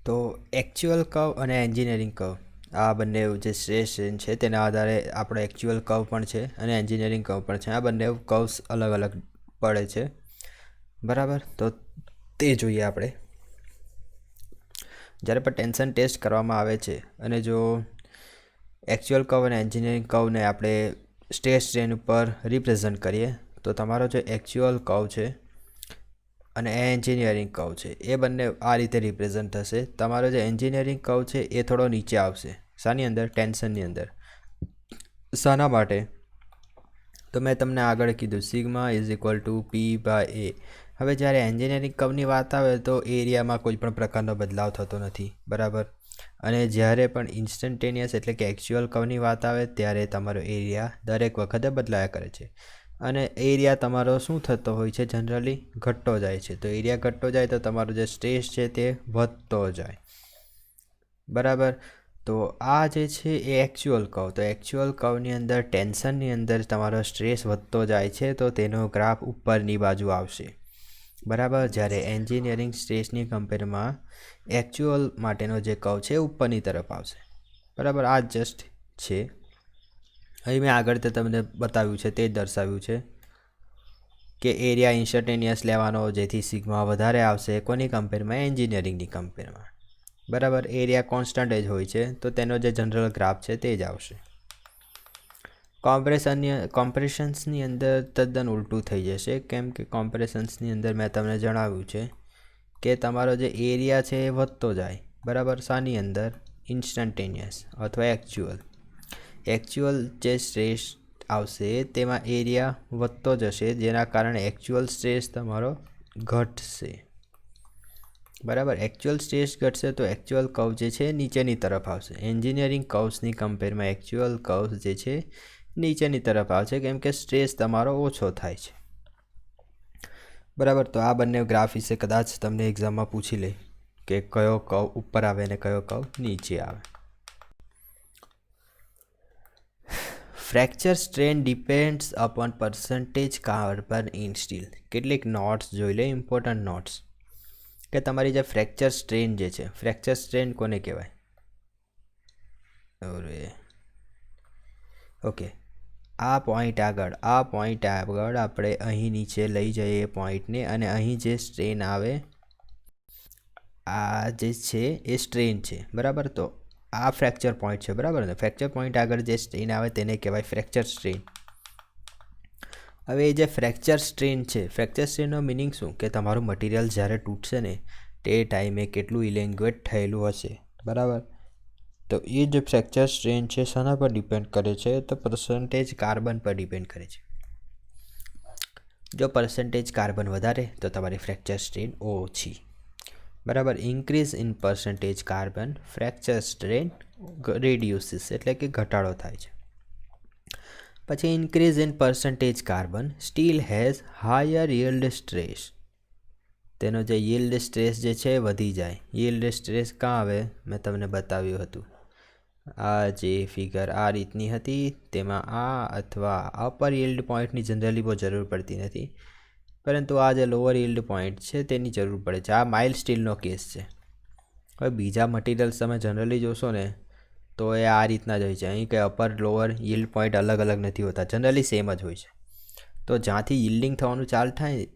તો actual curve અને engineering curve આ બંને જે સ્ટ્રેસ સ્ટ્રેન છે તેના આધારે આપણો એકચ્યુઅલ કર્વ પણ છે અને એન્જિનિયરિંગ કર્વ પણ છે. આ બંને કર્વ્સ અલગ અલગ પડે છે, બરાબર. તો તે જોઈએ આપણે. જ્યારે પણ ટેન્શન ટેસ્ટ કરવામાં આવે છે અને જો એકચ્યુઅલ કર્વ અને એન્જિનિયરિંગ કર્વને આપણે સ્ટ્રેસ સ્ટ્રેન ઉપર રિપ્રેઝન્ટ કરીએ તો તમારો જે એકચ્યુઅલ કર્વ છે અને એન્જિનિયરિંગ કર્વ છે એ બંને આ રીતે રિપ્રેઝન્ટ થશે. તમારો જે એન્જિનિયરિંગ કર્વ છે એ થોડો નીચે આવશે. શાની અંદર? ટેન્શનની અંદર. શાના માટે? તો મેં તમને આગળ કીધું sigma is equal two P/A. હવે જ્યારે એન્જિનિયરિંગ કર્વની વાત આવે તો એરિયામાં કોઈ પણ પ્રકારનો બદલાવ થતો નથી, બરાબર. અને જ્યારે પણ ઇન્સ્ટન્ટેનિયસ એટલે કે એકચ્યુઅલ કર્વની વાત આવે ત્યારે તમારો એરિયા દરેક વખતે બદલાયા કરે છે અને એરિયા તમારો શું થતો હોય છે? જનરલી ઘટતો જાય છે. તો એરિયા ઘટતો જાય તો તમારો જે સ્ટ્રેસ છે તે વધતો જાય, બરાબર. તો આ જે છે એ એકચ્યુઅલ કર્વ. તો એકચ્યુઅલ કર્વની અંદર ટેન્શનની અંદર તમારો સ્ટ્રેસ વધતો જાય છે તો તેનો ગ્રાફ ઉપરની બાજુ આવશે, બરાબર. જ્યારે એન્જિનિયરિંગ સ્ટ્રેસની કમ્પેરમાં એકચ્યુઅલ માટેનો જે કર્વ છે ઉપરની તરફ આવશે, બરાબર. આ જસ્ટ છે. અહીં મેં આગળ તે તમને બતાવ્યું છે તે જ દર્શાવ્યું છે કે એરિયા ઇન્સ્ટન્ટેનિયસ લેવાનો જેથી સિગ્મા વધારે આવશે કોની કમ્પેરમાં? એન્જિનિયરિંગની કમ્પેરમાં, બરાબર. એરિયા કોન્સ્ટન્ટ જ હોય છે તો તેનો જે જનરલ ગ્રાફ છે તે જ આવશે. કોમ્પ્રેશન્સની અંદર તદ્દન ઉલટું થઈ જશે, કેમ કે કોમ્પ્રેશન્સની અંદર મેં તમને જણાવ્યું છે કે તમારો જે એરિયા છે એ વધતો જાય, બરાબર. શાની અંદર? ઇન્સ્ટન્ટેનિયસ અથવા એકચ્યુઅલ જે સ્ટ્રેસ આવશે તેમાં એરિયા વધતો જશે જેના કારણે એકચ્યુઅલ સ્ટ્રેસ તમારો ઘટશે, બરાબર. એકચ્યુઅલ સ્ટ્રેસ ઘટશે તો એકચ્યુઅલ કર્વ જે છે નીચેની તરફ આવશે. એન્જિનિયરિંગ કર્વ્સની કમ્પેરમાં એકચ્યુઅલ કર્વ જે છે નીચેની તરફ આવશે કેમ કે સ્ટ્રેસ તમારો ઓછો થાય છે, બરાબર. તો આ બંને ગ્રાફ વિશે કદાચ તમને એક્ઝામમાં પૂછી લે કે કયો કર્વ ઉપર આવે અને કયો કર્વ નીચે આવે. Fracture strain depends upon percentage carbon in steel. કેટલીક નોટ્સ જોઈ લે, ઇમ્પોર્ટન્ટ નોટ્સ, કે તમારી જે ફ્રેક્ચર સ્ટ્રેન જે છે, ફ્રેક્ચર સ્ટ્રેન કોને કહેવાય? ઓકે, આ પોઈન્ટ આગળ આપણે અહીં નીચે લઈ જઈએ એ પોઈન્ટને અને અહીં જે સ્ટ્રેન આવે આ જે છે એ સ્ટ્રેન છે, બરાબર. તો આ ફ્રેક્ચર પોઈન્ટ છે, બરાબર ને. ફ્રેક્ચર પોઈન્ટ આગળ જે સ્ટ્રેન આવે તેને કહેવાય ફ્રેક્ચર સ્ટ્રેન. હવે એ જે ફ્રેક્ચર સ્ટ્રેન છે, ફ્રેક્ચર સ્ટ્રેનનો મિનિંગ શું? કે તમારું મટીરિયલ જ્યારે તૂટશે ને તે ટાઈમે કેટલું ઇલેંગ્વેટ થયેલું હશે, બરાબર. તો એ જે ફ્રેક્ચર સ્ટ્રેન છે શાના પર ડિપેન્ડ કરે છે? તો પર્સન્ટેજ કાર્બન પર ડિપેન્ડ કરે છે. જો પર્સન્ટેજ કાર્બન વધારે તો તમારી ફ્રેક્ચર સ્ટ્રેન ઓછી, બરાબર. Increase in percentage carbon fracture strain reduces એટલે કે ઘટાડો થાય છે. પછી increase in percentage carbon steel has higher yield stress. તેનો જે યીલ્ડ સ્ટ્રેસ જે છે વધી જાય. યીલ્ડ સ્ટ્રેસ ક્યાં આવે? મેં તમને બતાવ્યું હતું. આ જે ફિગર આ રીતની હતી તેમાં આ અથવા અપર યીલ્ડ પોઈન્ટની જનરલી બહુ જરૂર પડતી નથી, પરંતુ આ જે લોઅર યીલ્ડ પોઈન્ટ છે તેની જરૂર પડે છે. આ માઇલ્ડ સ્ટીલનો કેસ છે. હવે બીજા મટીરિયલ્સ તમે જનરલી જોશો ને તો એ આ રીતના જ હોય છે. અહીં કંઈ અપર લોઅર યીલ્ડ પોઈન્ટ અલગ અલગ નથી હોતા, જનરલી સેમ જ હોય છે. તો જ્યાંથી યીલ્ડિંગ થવાનું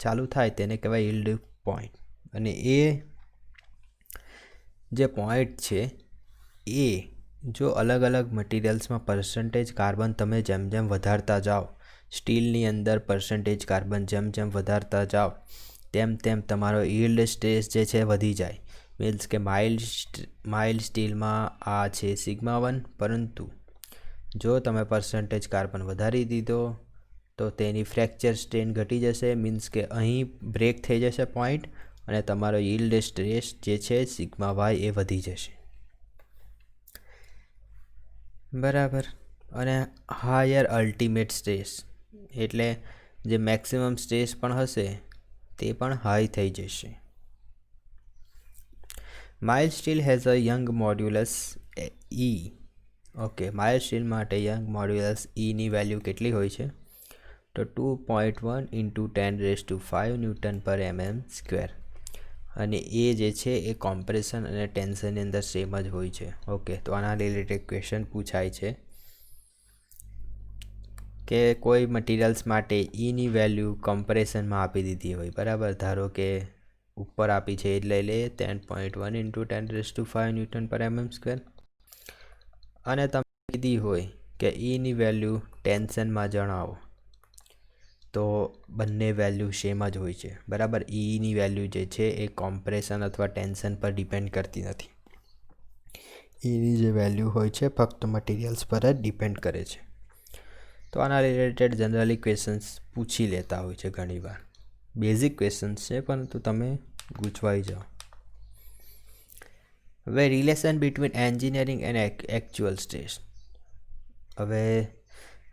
ચાલુ થાય તેને કહેવાય યીલ્ડ પોઈન્ટ. અને એ જે પોઈન્ટ છે એ જો અલગ અલગ મટીરિયલ્સમાં પર્સન્ટેજ કાર્બન તમે જેમ જેમ વધારતા જાઓ, સ્ટીલની અંદર પર્સન્ટેજ કાર્બન જેમ જેમ વધારતા જાઓ તેમ તેમ તમારો યીલ્ડ સ્ટ્રેસ જે છે વધી જાય. મીન્સ કે માઇલ્ડ સ્ટીલમાં આ છે સિગ્મા 1, પરંતુ જો તમે પર્સન્ટેજ કાર્બન વધારી દીધો તો તેની ફ્રેક્ચર સ્ટ્રેન ઘટી જશે. મીન્સ કે અહીં બ્રેક થઈ જશે પોઈન્ટ અને તમારો યીલ્ડ સ્ટ્રેસ જે છે સિગ્મા વાય એ વધી જશે, બરાબર. અને હાયર અલ્ટિમેટ સ્ટ્રેસ એટલે જે મેક્સિમમ સ્ટ્રેસ પણ હશે તે પણ હાઈ થઈ જશે. Mild steel has a young modulus E. Okay, mild steel માટે યંગ મોડ્યુલસ Eની વેલ્યુ કેટલી હોય છે? તો 2.1 × 10⁵ Nm². અને એ જે છે એ કોમ્પ્રેશન અને ટેન્શનની અંદર સેમ જ હોય છે. ઓકે, તો આના રિલેટેડ ક્વેશ્ચન પૂછાય છે કે કોઈ મટીરિયલ્સ માટે ઈની વેલ્યુ કમ્પ્રેશનમાં આપી દીધી હોય, બરાબર. ધારો કે ઉપર આપી છે એ લઈ લઈએ 10.1 × 10⁵ Nm², અને તમે કીધી હોય કે ઈની વેલ્યુ ટેન્શનમાં જણાવો, તો બંને વેલ્યુ સેમ જ હોય છે, બરાબર. ઈની વેલ્યુ જે છે એ કોમ્પ્રેશન અથવા ટેન્શન પર ડિપેન્ડ કરતી નથી. ઈની જે વેલ્યુ હોય છે ફક્ત મટીરિયલ્સ પર જ ડિપેન્ડ કરે છે. તો આના રિલેટેડ જનરલી ક્વેશ્ચન્સ પૂછી લેતા હોય છે ઘણીવાર. બેઝિક ક્વેશ્ચન્સ છે પરંતુ તમે ગૂંચવાઈ જાઓ. હવે relation between engineering and actual stress. હવે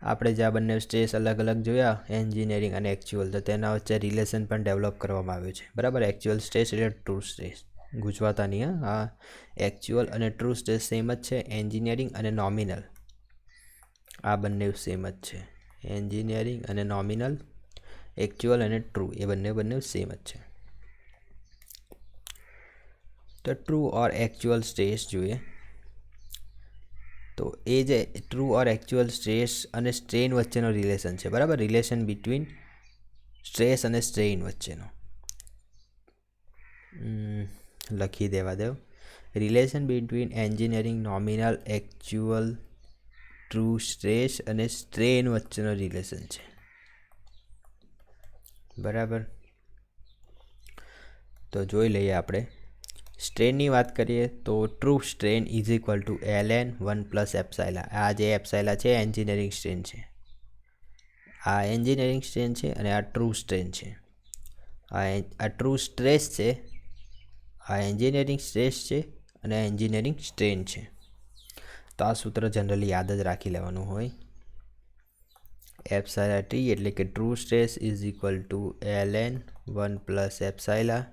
આપણે જે આ બંને સ્ટ્રેસ અલગ અલગ જોયા, એન્જિનિયરિંગ અને એકચ્યુઅલ, તો તેના વચ્ચે રિલેશન પણ ડેવલપ કરવામાં આવ્યું છે, બરાબર. એકચ્યુઅલ સ્ટ્રેસ એટલે ટ્રુ સ્ટ્રેસ, ગૂંચવાતા નહીં. આ એકચ્યુઅલ અને ટ્રુ સ્ટ્રેસ સેમ જ છે. એન્જિનિયરિંગ અને નોમિનલ આ બંને સેમ જ છે. એન્જિનિયરિંગ અને નોમિનલ, એકચ્યુઅલ અને ટ્રુ એ બંને સેમ જ છે. તો ટ્રુ ઓર એકચ્યુઅલ સ્ટ્રેસ જોઈએ, તો એ જે ટ્રુ ઓર એકચ્યુઅલ સ્ટ્રેસ અને સ્ટ્રેન વચ્ચેનો રિલેશન છે, બરાબર. રિલેશન બિટવીન સ્ટ્રેસ અને સ્ટ્રેઇન વચ્ચેનો લખી દેવા દો. Relation between engineering nominal actual true stress અને સ્ટ્રેન વચ્ચેનો રિલેશન છે, બરાબર. તો જોઈ લઈએ આપણે. સ્ટ્રેનની વાત કરીએ તો true strain is equal to ln 1 + એપ્સાઇલા. આ જે એપ્સાઇલા છે એન્જિનિયરિંગ સ્ટ્રેન છે, આ એન્જિનિયરિંગ સ્ટ્રેન છે, અને આ ટ્રુ સ્ટ્રેન છે. આ ટ્રુ સ્ટ્રેસ છે, આ એન્જિનિયરિંગ સ્ટ્રેસ છે, અને એન્જિનિયરિંગ સ્ટ્રેન છે. તો આ સૂત્ર જનરલી યાદ જ રાખી લેવાનું હોય. એપ્સાઇલા ટી એટલે કે true stress is equal to ln 1 + epsilon.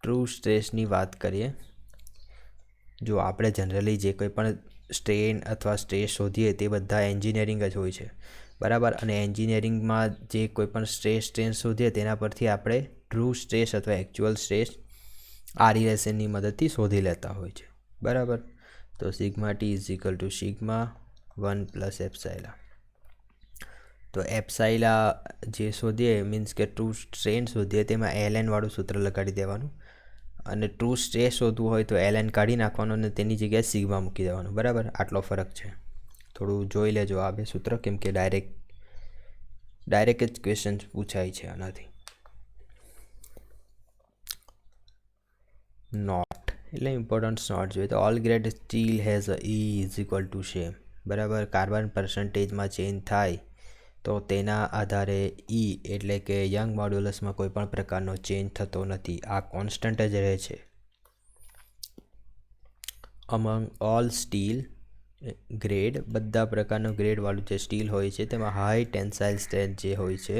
True સ્ટ્રેસની વાત કરીએ, જો આપણે જનરલી જે કોઈ પણ સ્ટ્રેન અથવા સ્ટ્રેસ શોધીએ તે બધા એન્જિનિયરિંગ જ હોય છે, બરાબર. અને એન્જિનિયરિંગમાં જે કોઈ પણ સ્ટ્રેન શોધીએ તેના પરથી આપણે ટ્રુ સ્ટ્રેસ અથવા એકચ્યુઅલ સ્ટ્રેસ આ રિલેશનની મદદથી શોધી લેતા હોય છે, બરાબર. તો sigma T is equal to sigma 1 + એપ્સાઇલા. તો એપ્સાઇલા જે શોધીએ મીન્સ કે ટ્રુ સ્ટ્રેન શોધીએ તેમાં ln વાળું સૂત્ર લગાડી દેવાનું, અને ટ્રુ સ્ટ્રેસ શોધવું હોય તો ln કાઢી નાખવાનું અને તેની જગ્યાએ સિગ્મા મૂકી દેવાનું, બરાબર. આટલો ફરક છે. થોડું જોઈ લેજો આ બે સૂત્ર, કેમ કે ડાયરેક્ટ જ ક્વેશ્ચન પૂછાય છે આનાથી. નોટ એટલે ઇમ્પોર્ટન્ટ નોટ જોઈએ તો all grade steel has E is equal to same, બરાબર. કાર્બન પર્સન્ટેજમાં ચેન્જ થાય તો તેના આધારે E એટલે કે યંગ મોડ્યુલસમાં કોઈ પણ પ્રકારનો ચેન્જ થતો નથી, આ કોન્સ્ટન્ટ જ રહે છે. અમંગ ઓલ સ્ટીલ ગ્રેડ, બધા પ્રકારનો ગ્રેડવાળું જે સ્ટીલ હોય છે તેમાં હાઈ ટેન્સાઇલ સ્ટ્રેન્થ જે હોય છે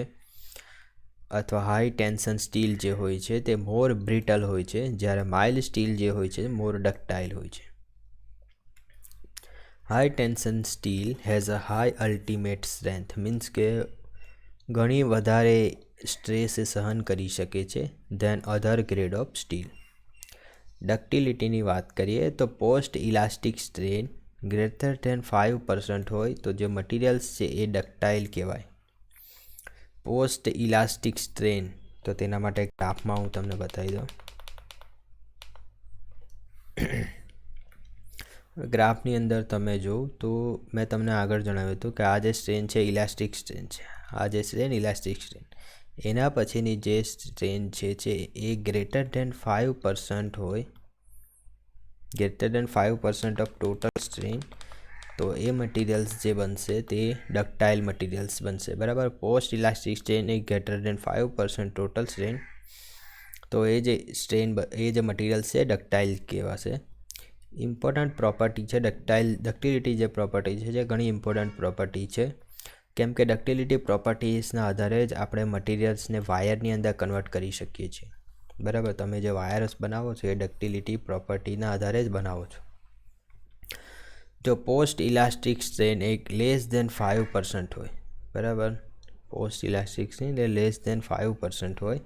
અથવા હાઈ ટેન્શન સ્ટીલ જે હોય છે તે મોર બ્રિટલ હોય છે, જ્યારે માઇલ્ડ સ્ટીલ જે હોય છે મોર ડક્ટાઇલ હોય છે. High tension steel has a high ultimate strength, means કે ઘણી વધારે સ્ટ્રેસ સહન કરી શકે છે than other grade of steel. ડક્ટિલિટીની વાત કરીએ તો post elastic strain greater than 5% હોય તો જે મટીરિયલ્સ છે એ ડક્ટાઇલ કહેવાય. પોસ્ટ ઇલાસ્ટિક સ્ટ્રેન, તો તેના માટે ગ્રાફમાં હું તમને બતાવી દઉં. ગ્રાફની અંદર તમે જો તો મેં તમને આગળ જણાવ્યું હતું કે આ જે સ્ટ્રેન છે ઇલાસ્ટિક સ્ટ્રેન છે, આ જે સ્ટ્રેન ઇલાસ્ટિક સ્ટ્રેન, એના પછીની જે સ્ટ્રેન છે એ ગ્રેટર ધેન 5% હોય, greater than 5% of total strain, તો એ મટીરિયલ્સ જે બનશે તે ડક્ટાઇલ મટીરિયલ્સ બનશે, બરાબર. પોસ્ટ ઇલાસ્ટિક સ્ટ્રેન એ ગ્રેટર ધેન 5% ટોટલ સ્ટ્રેન, તો એ જે મટીરિયલ્સ છે ડક્ટાઇલ કહેવાશે. ઇમ્પોર્ટન્ટ પ્રોપર્ટી છે ડક્ટિલિટી જે પ્રોપર્ટી છે જે ઘણી ઇમ્પોર્ટન્ટ પ્રોપર્ટી છે, કેમ કે ડક્ટિલિટી પ્રોપર્ટીઝના આધારે જ આપણે મટીરિયલ્સને વાયરની અંદર કન્વર્ટ કરી શકીએ છીએ, બરાબર. તમે જે વાયર્સ બનાવો છો એ ડક્ટિલિટી પ્રોપર્ટીના આધારે જ બનાવો છો. જો પોસ્ટ ઇલાસ્ટિક સ્ટ્રેન એક લેસ ધેન 5% હોય, બરાબર. પોસ્ટ ઇલાસ્ટિક સ્ટ્રેન એ લેસ ધેન 5% હોય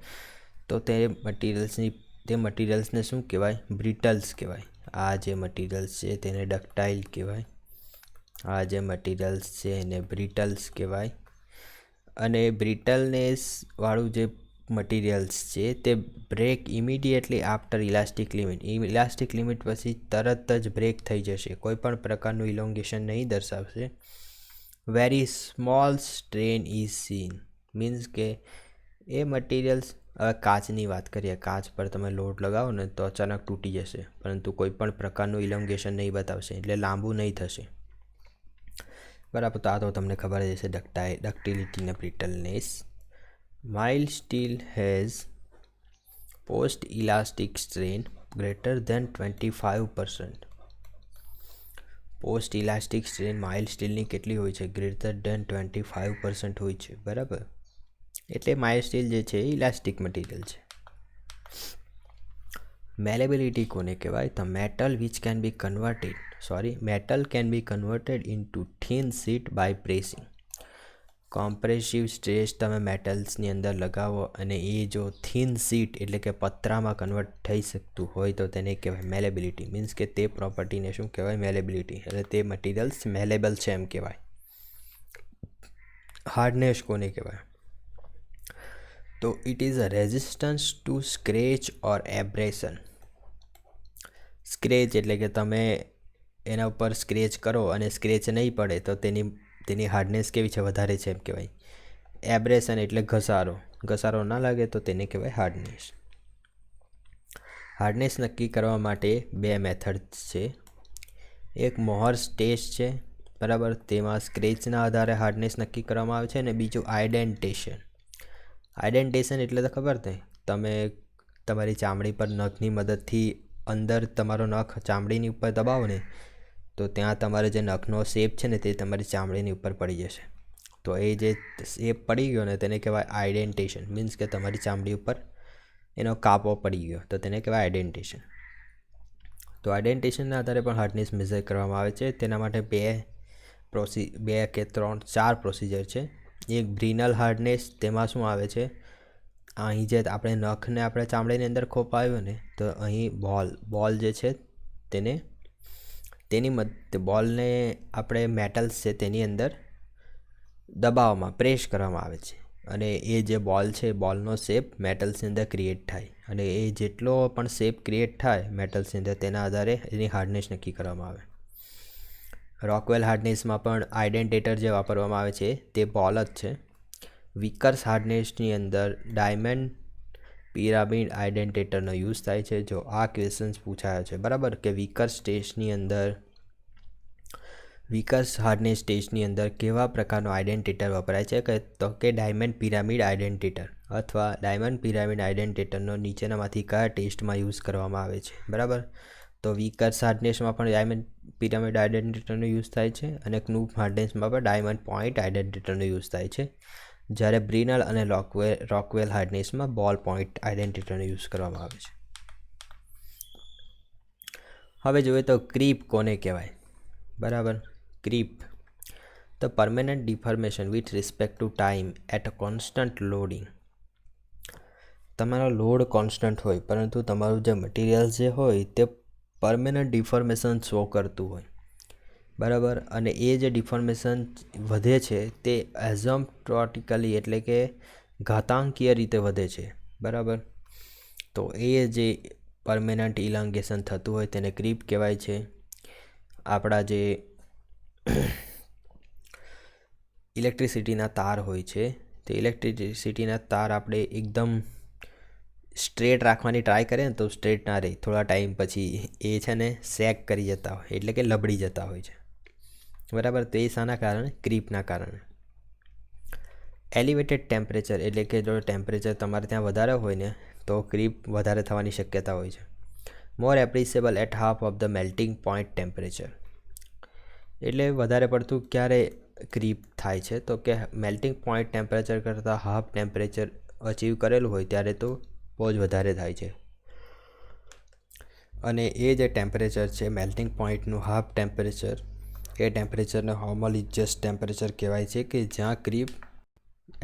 તો તે મટીરિયલ્સની તે મટીરિયલ્સને શું કહેવાય? બ્રિટલ્સ કહેવાય. આ જે મટીરિયલ્સ છે તેને ડક્ટાઇલ કહેવાય. આ જે મટીરિયલ્સ છે એને બ્રિટલ્સ કહેવાય. અને બ્રિટલનેસ વાળું જે મટીરિયલ્સ છે તે break immediately after elastic limit. Elastic limit પછી તરત જ બ્રેક થઈ જશે, કોઈ પણ પ્રકારનું ઇલોંગેશન નહીં દર્શાવશે. Very small strain is seen, means કે એ મટીરિયલ્સ, હવે કાચની વાત કરીએ, કાચ પર તમે લોડ લગાવો ને તો અચાનક તૂટી જશે, પરંતુ કોઈ પણ પ્રકારનું ઇલોંગેશન નહીં બતાવશે, એટલે લાંબુ નહીં થશે. બરાબર, તો આ તો તમને ખબર જ હશે ડક્ટિલિટી અને brittleness. Mild steel has post elastic strain greater than 25%. Post elastic strain mild સ્ટીલની કેટલી હોય છે? ગ્રેટર દેન 25% હોય છે. બરાબર, એટલે માઇલ્ડ સ્ટીલ જે છે એ ઇલાસ્ટિક મટીરિયલ છે. મેલેબિલિટી કોને કહેવાય? The metal which can be metal can be converted into thin sheet by pressing. Compressive stress તમે મેટલ્સની અંદર લગાવો અને એ જો થિન શીટ એટલે કે પતરામાં કન્વર્ટ થઈ શકતું હોય તો તેને કહેવાય મેલેબિલિટી. મીન્સ કે તે પ્રોપર્ટીને શું કહેવાય? મેલેબિલિટી. એટલે તે મટીરિયલ્સ મેલેબલ છે એમ કહેવાય. હાર્ડનેસ કોને કહેવાય? તો it is a resistance to scratch or abrasion. Scratch એટલે કે તમે એના ઉપર સ્ક્રેચ કરો અને સ્ક્રેચ નહીં પડે તો તેની હાર્ડનેસ કેવી છે? વધારે છે એમ કહેવાય. એબ્રેશન એટલે ઘસારો ના લાગે તો તેને કહેવાય હાર્ડનેસ. હાર્ડનેસ નક્કી કરવા માટે બે મેથડ્સ છે. એક મોહર્સ ટેસ્ટ છે, બરાબર, તેમાં સ્ક્રેચના આધારે હાર્ડનેસ નક્કી કરવામાં આવે છે. અને બીજું આઇડેન્ટેશન. આઇડેન્ટેશન એટલે તો ખબર ને, તમે તમારી ચામડી પર નખની મદદથી અંદર તમારો નખ ચામડીની ઉપર દબાવો ને તો ત્યાં તમારે જે નખનો શેપ છે ને તે તમારી ચામડીની ઉપર પડી જશે. તો એ જે શેપ પડી ગયો ને તેને કહેવાય આઇડેન્ટેશન. મીન્સ કે તમારી ચામડી ઉપર એનો કાપો પડી ગયો તો તેને કહેવાય આઇડેન્ટેશન. તો આઇડેન્ટેશનના આધારે પણ હાર્ડનેસ મેઝર કરવામાં આવે છે. તેના માટે બે કે 4 પ્રોસિજર છે. એક બ્રિનલ હાર્ડનેસ, તેમાં શું આવે છે? અહીં જે આપણે નખને આપણે ચામડીની અંદર ખોપાવ્યો ને તો અહીં બોલ જે છે બોલને આપણે મેટલ્સ છે તેની અંદર દબાવવામાં પ્રેસ કરવામાં આવે છે અને એ જે બોલ છે બોલનો શેપ મેટલ્સની અંદર ક્રિએટ થાય અને એ જેટલો પણ શેપ ક્રિએટ થાય મેટલ્સની અંદર તેના આધારે એની હાર્ડનેસ નક્કી કરવામાં આવે. રોકવેલ હાર્ડનેસમાં પણ આઇડેન્ટેટર જે વાપરવામાં આવે છે તે બોલ જ છે. વિકર્સ હાર્ડનેસની અંદર ડાયમંડ પિરામિડ આઇડેન્ટેટરનો યુઝ થાય છે. જો આ ક્વેશ્ચન્સ પૂછાયા છે, બરાબર, કે વિકર્સ હાર્ડનેસ ટેસ્ટની અંદર કેવા પ્રકારનો આઇડેન્ટેટર વપરાય છે? તો કે ડાયમંડ પિરામિડ આઇડેન્ટેટર અથવા ડાયમંડ પિરામિડ આઇડેન્ટેટરનો નીચેનામાંથી કયા ટેસ્ટમાં યુઝ કરવામાં આવે છે? બરાબર, તો વિકર્સ હાર્ડનેસમાં પણ ડાયમંડ પિરામિડ આઇડેન્ટેટરનો યુઝ થાય છે અને ક્નૂપ હાર્ડનેસમાં પણ ડાયમંડ પોઇન્ટ આઇડેન્ટેટરનો યુઝ થાય છે. જ્યારે બ્રિનલ અને રોકવેલ હાર્ડનેસમાં બોલ પોઇન્ટ આઇડેન્ટિટીનો યુઝ કરવામાં આવે છે. હવે જોઈએ તો ક્રીપ કોને કહેવાય? બરાબર, creep the permanent deformation with respect to time at a constant loading. તમારો લોડ કોન્સ્ટન્ટ હોય પરંતુ તમારું જે મટીરિયલ જે હોય તે પરમેનન્ટ ડિફોર્મેશન શો કરતું હોય, બરાબર, અને એ જે ડિફોર્મેશન વધે છે તે એઝમ્પ્ટોટિકલી એટલે કે ઘાતાંકીય રીતે વધે છે, બરાબર. તો એ જે પરમેનન્ટ ઇલોંગેશન થતું હોય તેને ક્રીપ કહેવાય છે. આપણા જે ઇલેક્ટ્રિસિટીના તાર હોય છે તે ઇલેક્ટ્રિસિટીના તાર આપણે એકદમ સ્ટ્રેટ રાખવાની ટ્રાય કરીએ ને તો સ્ટ્રેટ ના રહે, થોડા ટાઈમ પછી એ છે ને સેક કરી જતા હોય એટલે કે લબડી જતા હોય છે, બરાબર. તો એ શાના કારણે? ક્રીપના કારણે. એલિવેટેડ ટેમ્પરેચર એટલે કે જો ટેમ્પરેચર તમારે ત્યાં વધારે હોય ને તો ક્રીપ વધારે થવાની શક્યતા હોય છે. More appreciable at half of the melting point temperature એટલે વધારે પડતું ક્યારે ક્રીપ થાય છે? તો કે મેલ્ટિંગ પોઈન્ટ ટેમ્પરેચર કરતાં હાફ ટેમ્પરેચર અચીવ કરેલું હોય ત્યારે તો બહુ જ વધારે થાય છે. અને એ જે ટેમ્પરેચર છે મેલ્ટિંગ પોઈન્ટનું હાફ ટેમ્પરેચર, એ ટેમ્પરેચરને હોમોલિજિયસ ટેમ્પરેચર કહેવાય છે કે જ્યાં ક્રીપ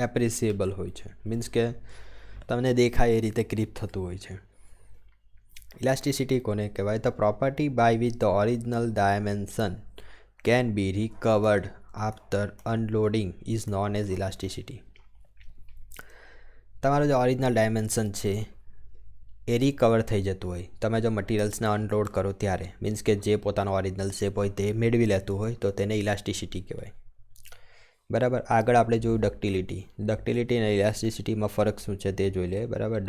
એપ્રિસિએબલ હોય છે. મીન્સ કે તમને દેખાય એ રીતે ક્રીપ થતું હોય છે. ઇલાસ્ટિસિટી કોને કહેવાય? The property by which the original dimension can be recovered after unloading is known as elasticity. તમારો જે ઓરિજિનલ ડાયમેન્શન છે એ રિકવર થઈ જતું હોય તમે જો મટીરિયલ્સને અનલોડ કરો ત્યારે, મીન્સ કે જે પોતાનો ઓરિજિનલ શેપ હોય તે મેળવી લેતું હોય તો તેને ઇલાસ્ટિસિટી કહેવાય. બરાબર. આગળ આપણે જોયું ડક્ટિલિટી. ડક્ટિલિટી અને ઇલાસ્ટિસિટીમાં ફરક શું છે તે જોઈ લઈએ. બરાબર.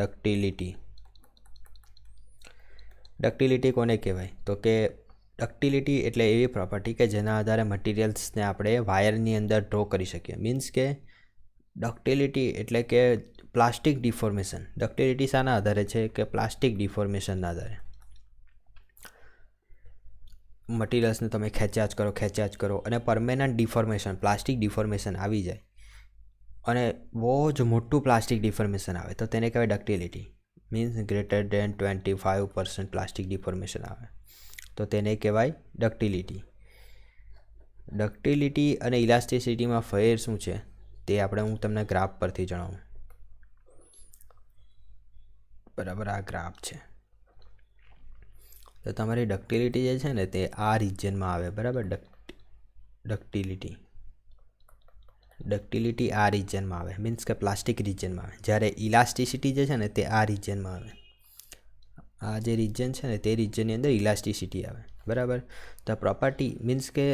ડક્ટિલિટી કોને કહેવાય? તો કે ડક્ટિલિટી એટલે એવી પ્રોપર્ટી કે જેના આધારે મટીરિયલ્સને આપણે વાયરની અંદર ડ્રો કરી શકીએ. મીન્સ કે ડક્ટિલિટી એટલે કે પ્લાસ્ટિક ડિફોર્મેશન. ડક્ટિલિટી શાના આધારે છે? કે પ્લાસ્ટિક ડિફોર્મેશનના આધારે. મટીરિયલ્સને તમે ખેંચ્યા જ કરો અને પરમેનન્ટ ડિફોર્મેશન, પ્લાસ્ટિક ડિફોર્મેશન આવી જાય અને બહુ જ મોટું પ્લાસ્ટિક ડિફોર્મેશન આવે તો તેને કહેવાય ductility. Means greater than 25% plastic deformation આવે તો તેને કહેવાય ડક્ટિલિટી. ડક્ટિલિટી અને ઇલાસ્ટિસિટીમાં ફેર શું છે તે હું તમને ગ્રાફ પરથી જણાવું. બરાબર. આ ગ્રાફ છે તો તમારી ડક્ટિલિટી જે છે ને તે આ રિજનમાં આવે. બરાબર. ડક્ટિલિટી આ રિજનમાં આવે, મીન્સ કે પ્લાસ્ટિક રિજનમાં આવે. જ્યારે ઇલાસ્ટિસિટી જે છે ને તે આ રિજનમાં આવે. આ જે રિજન છે ને તે રિજનની અંદર ઇલાસ્ટિસિટી આવે. બરાબર. તો પ્રોપર્ટી મીન્સ કે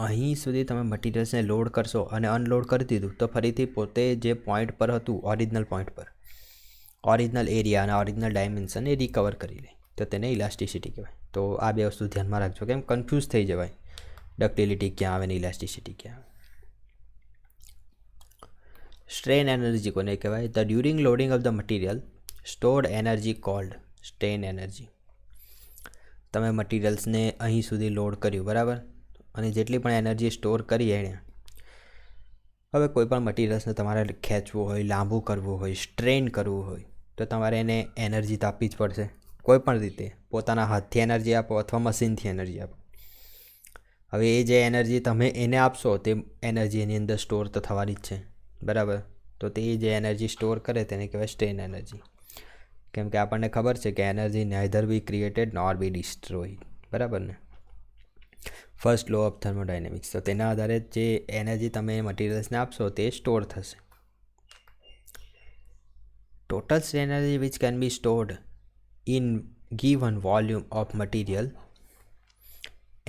અહીં સુધી તમે મટીરિયલ્સને લોડ કરશો અને અનલોડ કરી દીધું તો ફરીથી પોતે જે પોઈન્ટ પર હતું ઓરિજિનલ પોઈન્ટ પર ઓરિજિનલ એરિયા અને ઓરિજિનલ ડાયમેન્શન એ રિકવર કરી લે તો તેને ઇલાસ્ટિસિટી કહેવાય. તો આ બે વસ્તુ ધ્યાનમાં રાખજો, કેમ કન્ફ્યુઝ થઈ જવાય ડક્ટિલિટી ક્યાં આવે ને ઇલાસ્ટિસિટી ક્યાં આવે. સ્ટ્રેન એનર્જી કોને કહેવાય? The during loading of the material stored energy cold strain energy. તમે મટીરિયલ્સને અહીં સુધી લોડ કર્યું. બરાબર. અને જેટલી પણ એનર્જી સ્ટોર કરી એણે, હવે કોઈ પણ મટીરિયલ્સને તમારે ખેંચવું હોય, લાંબુ કરવું હોય, સ્ટ્રેન કરવું હોય તો તમારે એને એનર્જી તો આપવી જ પડશે. કોઈ પણ રીતે પોતાના હાથથી એનર્જી આપો અથવા મશીનથી એનર્જી આપો. હવે એ જે એનર્જી તમે એને આપશો તે એનર્જી એની અંદર સ્ટોર તો થવાની જ છે. બરાબર. તો તે જે એનર્જી સ્ટોર કરે તેને કહેવાય સ્ટ્રેન એનર્જી. કેમ કે આપણને ખબર છે કે energy neither be created nor be destroyed. બરાબર ને? First law of thermodynamics. તો તેના આધારે જે એનર્જી તમે મટીરિયલ્સને આપશો તે સ્ટોર થશે. Total strain energy which can B stored in given volume of material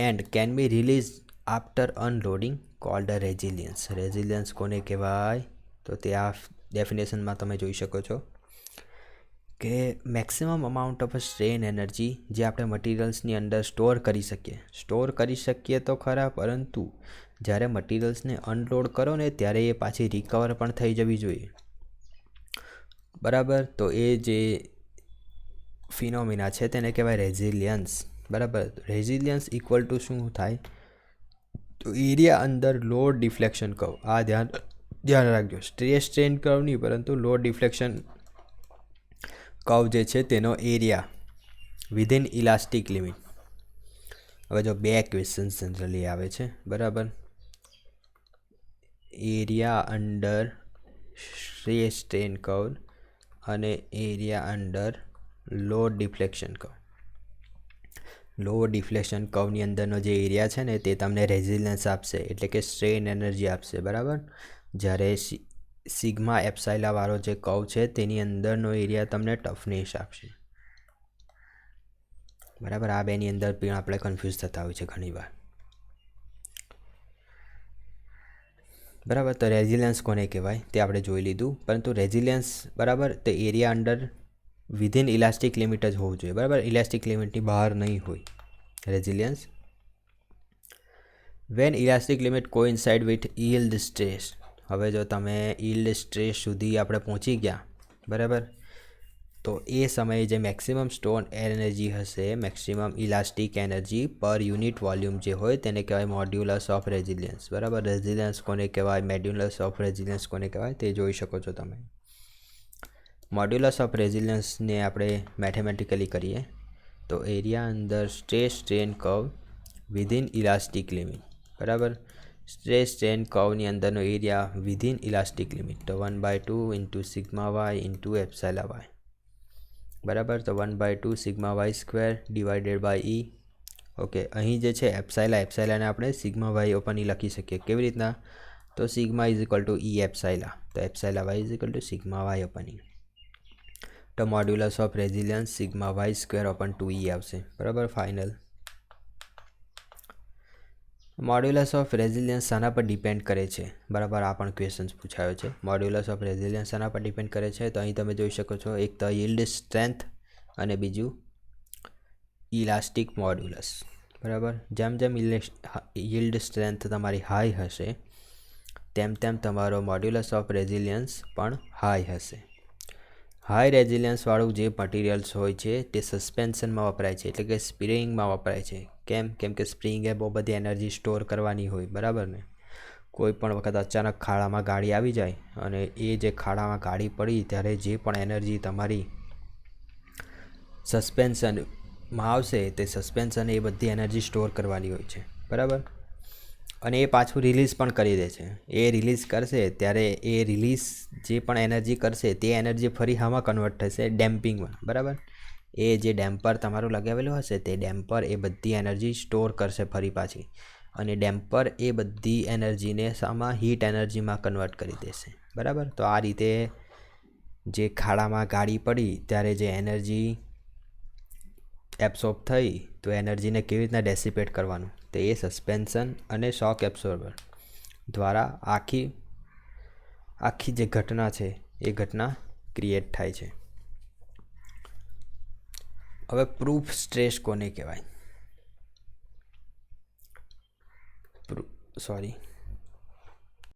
and can be released after unloading called a resilience. resilience કોને કહેવાય? તો તે આ ડેફિનેશનમાં તમે જોઈ શકો છો કે maximum amount of strain energy જે આપણે મટીરિયલ્સની અંદર સ્ટોર કરી શકીએ તો ખરા, પરંતુ જ્યારે મટીરિયલ્સને અનલોડ કરો ને ત્યારે એ પાછી રિકવર પણ થઈ જવી જોઈએ. બરાબર. તો એ જે ફિનોમિના છે તેને કહેવાય રેઝિલિયન્સ. બરાબર. રેઝિલિયન્સ ઇક્વલ ટુ શું થાય? તો area under load deflection curve. આ ધ્યાન રાખજો. સ્ટ્રેસ સ્ટ્રેન કર્વ નહીં, પરંતુ લોડ ડિફ્લેક્શન કર્વ જે છે તેનો એરિયા વિધિન ઇલાસ્ટિક લિમિટ. હવે જો બે ક્વેશ્ચન જનરલી આવે છે. બરાબર. Area under stress strain curve અને area under load deflection curve. Load deflection કર્વની અંદરનો જે એરિયા છે ને તે તમને રેઝિલિયન્સ આપશે, એટલે કે સ્ટ્રેન એનર્જી આપશે. બરાબર. જ્યારે સિગ્મા એપ્સાઇલા વાળો જે કર્વ છે તેની અંદરનો એરિયા તમને ટફનેસ આપશે. બરાબર. આ બેની અંદર પણ આપણે કન્ફ્યુઝ થતા હોય છે ઘણીવાર. બરાબર. તો રેઝિલિયન્સ કોને કહેવાય તે આપણે જોઈ લીધું, પરંતુ રેઝિલિયન્સ બરાબર તે area under within elastic limit જ હોવું જોઈએ. બરાબર. ઇલાસ્ટિક લિમિટની બહાર નહીં હોય resilience. When elastic limit coincide with yield stress. હવે જો તમે યીલ્ડ સ્ટ્રેસ સુધી આપણે પહોંચી ગયા. બરાબર. તો એ સમયે જે મેક્સિમમ સ્ટોર એનર્જી હશે, મેક્સિમમ ઇલાસ્ટિક એનર્જી પર યુનિટ વોલ્યુમ જે હોય તેને કહેવાય મોડ્યુલસ ઓફ રેઝિલિયન્સ. બરાબર. રેઝિલિયન્સ કોને કહેવાય, મોડ્યુલસ ઓફ રેઝિલિયન્સ કોને કહેવાય તે જોઈ શકો છો તમે. મોડ્યુલસ ઓફ રેઝિલિયન્સને આપણે મેથેમેટિકલી કરીએ તો એરિયા અંદર stress strain curve within elastic limit. બરાબર. સ્ટ્રેસ સ્ટ્રેન કર્વની અંદરનો એરિયા વિધિન ઇલાસ્ટિક લિમિટ તો 1/2 into sigma Y into epsilon Y. બરાબર. તો 1/2 sigma Y square divided by E. Okay, અહીં જે છે એપ્સાઇલાને આપણે સિગ્મા વાય ઓપન ઈ લખી શકીએ. કેવી રીતના? તો sigma is equal to E epsilon, તો epsilon Y is equal to sigma Y open E. તો modulus of resilience sigma Y square open 2e આવશે. બરાબર. ફાઇનલ મોડ્યુલસ ઓફ રેઝિલિયન્સ શાના પર ડિપેન્ડ કરે છે? બરાબર, આ પણ ક્વેશ્ચન્સ પૂછાયો છે. મોડ્યુલસ ઓફ રેઝિલિયન્સ શાના પર ડિપેન્ડ કરે છે? તો અહીં તમે જોઈ શકો છો, એક તો યીલ્ડ સ્ટ્રેન્થ અને બીજું ઇલાસ્ટિક મોડ્યુલસ. બરાબર. જેમ જેમ યીલ્ડ સ્ટ્રેન્થ તમારી હાઈ હશે તેમ તેમ તમારો મોડ્યુલસ ઓફ રેઝિલિયન્સ પણ હાઈ હશે. હાઈ રેઝિલિયન્સવાળું જે મટીરિયલ્સ હોય છે તે સસ્પેન્શનમાં વપરાય છે, એટલે કે સ્પ્રિંગમાં વપરાય છે. કેમ કે સ્પ્રિંગ એ બહુ બધી એનર્જી સ્ટોર કરવાની હોય. બરાબર ને? કોઈ પણ વખત અચાનક ખાડામાં ગાડી આવી જાય અને એ જે ખાડામાં ગાડી પડી ત્યારે જે પણ એનર્જી તમારી સસ્પેન્શનમાં આવશે તે સસ્પેન્શન એ બધી એનર્જી સ્ટોર કરવાની હોય છે. બરાબર. અને એ પાછું રિલીઝ પણ કરી દે છે. એ રિલીઝ કરશે ત્યારે એ રિલીઝ જે પણ એનર્જી કરશે તે એનર્જી ફરી હામાં કન્વર્ટ થશે? ડેમ્પિંગમાં. બરાબર. એ જે ડેમ્પર તમારું લગાવેલું હશે તે ડેમ્પર એ બધી એનર્જી સ્ટોર કરશે ફરી પાછી, અને ડેમ્પર એ બધી એનર્જીને સામાં હીટ એનર્જીમાં કન્વર્ટ કરી દેશે. બરાબર. તો આ રીતે જે ખાડામાં ગાડી પડી ત્યારે જે એનર્જી એબ્સોર્બ થઈ તો એનર્જીને કેવી રીતના ડેસિપેટ કરવાનું? તો એ સસ્પેન્શન અને શોક એબ્સોર્બર દ્વારા આખી જે ઘટના છે એ ઘટના ક્રિએટ થાય છે. હવે પ્રૂફ સ્ટ્રેસ કોને કહેવાય?